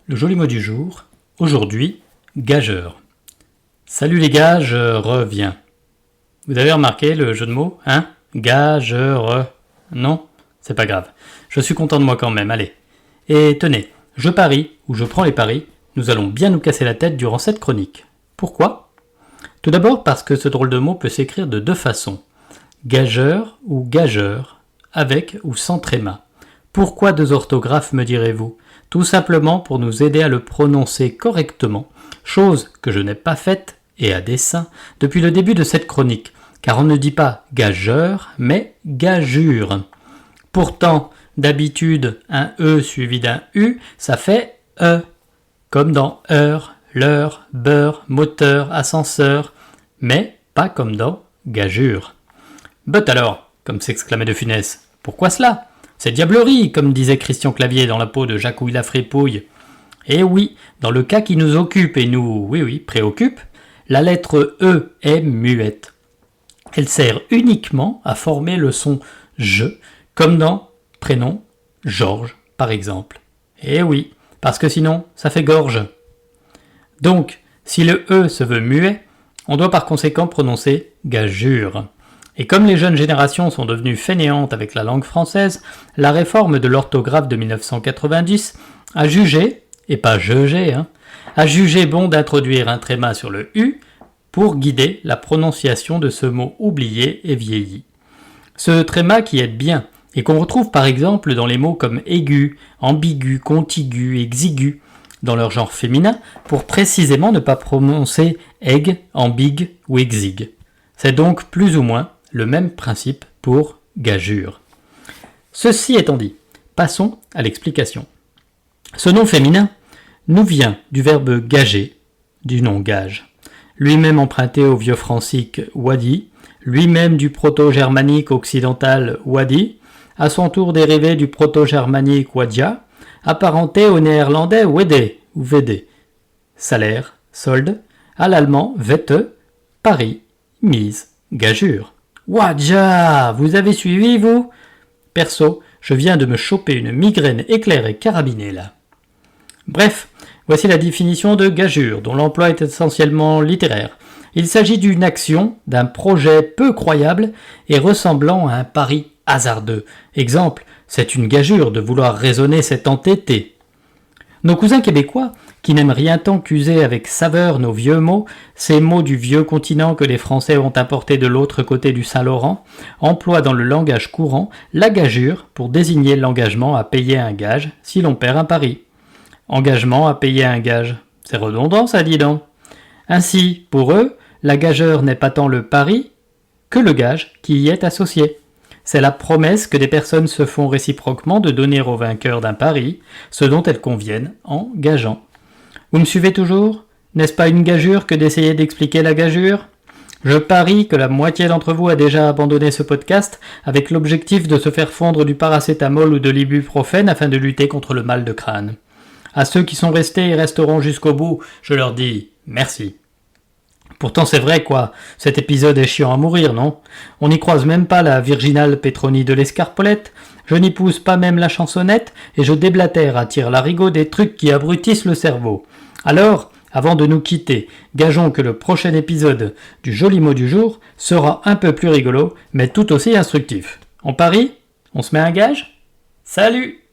Le joli mot du jour, aujourd'hui, gageur. Salut les gars, je reviens. Vous avez remarqué le jeu de mots, hein? Gageur. Non? C'est pas grave. Je suis content de moi quand même, allez. Et tenez, je parie, ou je prends les paris, nous allons bien nous casser la tête durant cette chronique. Pourquoi? Tout d'abord parce que ce drôle de mot peut s'écrire de deux façons. Gageur ou gageur, avec ou sans tréma. Pourquoi deux orthographes, me direz-vous? Tout simplement pour nous aider à le prononcer correctement, chose que je n'ai pas faite, et à dessein, depuis le début de cette chronique, car on ne dit pas gageur, mais gageure. Pourtant, d'habitude, un E suivi d'un U, ça fait E, comme dans heure, l'heure, beurre, moteur, ascenseur, mais pas comme dans gageure. But alors, comme s'exclamait De Funès, pourquoi cela? C'est diablerie, comme disait Christian Clavier dans la peau de Jacouille la Frépouille. Et oui, dans le cas qui nous occupe et nous, préoccupe, la lettre E est muette. Elle sert uniquement à former le son « je », comme dans prénom Georges, par exemple. Et oui, parce que sinon, ça fait gorge. Donc, si le E se veut muet, on doit par conséquent prononcer « gageure ». Et comme les jeunes générations sont devenues fainéantes avec la langue française, la réforme de l'orthographe de 1990 a jugé, et pas jeugé, a jugé bon d'introduire un tréma sur le U pour guider la prononciation de ce mot oublié et vieilli. Ce tréma qui aide bien, et qu'on retrouve par exemple dans les mots comme aigu, ambigu, contigu, exigu, dans leur genre féminin, pour précisément ne pas prononcer aig, ambig ou exig. C'est donc plus ou moins le même principe pour gageure. Ceci étant dit, passons à l'explication. Ce nom féminin nous vient du verbe gager, du nom gage, lui-même emprunté au vieux francique wadi, lui-même du proto-germanique occidental wadi, à son tour dérivé du proto-germanique wadia, apparenté au néerlandais wede ou vede, salaire, solde, à l'allemand wette, pari, mise, gageure. Wadja, vous avez suivi, vous? Perso, je viens de me choper une migraine éclair et carabinée, là. Bref, voici la définition de gageure, dont l'emploi est essentiellement littéraire. Il s'agit d'une action, d'un projet peu croyable et ressemblant à un pari hasardeux. Exemple, c'est une gageure de vouloir raisonner cet entêté. Nos cousins québécois, qui n'aiment rien tant qu'user avec saveur nos vieux mots, ces mots du vieux continent que les Français ont importés de l'autre côté du Saint-Laurent, emploient dans le langage courant la gageure pour désigner l'engagement à payer un gage si l'on perd un pari. Engagement à payer un gage, c'est redondant ça, dis donc. Ainsi, pour eux, la gageure n'est pas tant le pari que le gage qui y est associé. C'est la promesse que des personnes se font réciproquement de donner au vainqueur d'un pari ce dont elles conviennent en gageant. Vous me suivez toujours? N'est-ce pas une gageure que d'essayer d'expliquer la gageure? Je parie que la moitié d'entre vous a déjà abandonné ce podcast avec l'objectif de se faire fondre du paracétamol ou de l'ibuprofène afin de lutter contre le mal de crâne. À ceux qui sont restés et resteront jusqu'au bout, je leur dis merci. Pourtant c'est vrai quoi, cet épisode est chiant à mourir, non? On n'y croise même pas la virginale Pétronie de l'escarpolette, je n'y pousse pas même la chansonnette, et je déblatère à tire-larigot des trucs qui abrutissent le cerveau. Alors, avant de nous quitter, gageons que le prochain épisode du joli mot du jour sera un peu plus rigolo, mais tout aussi instructif. On parie? On se met un gage? Salut!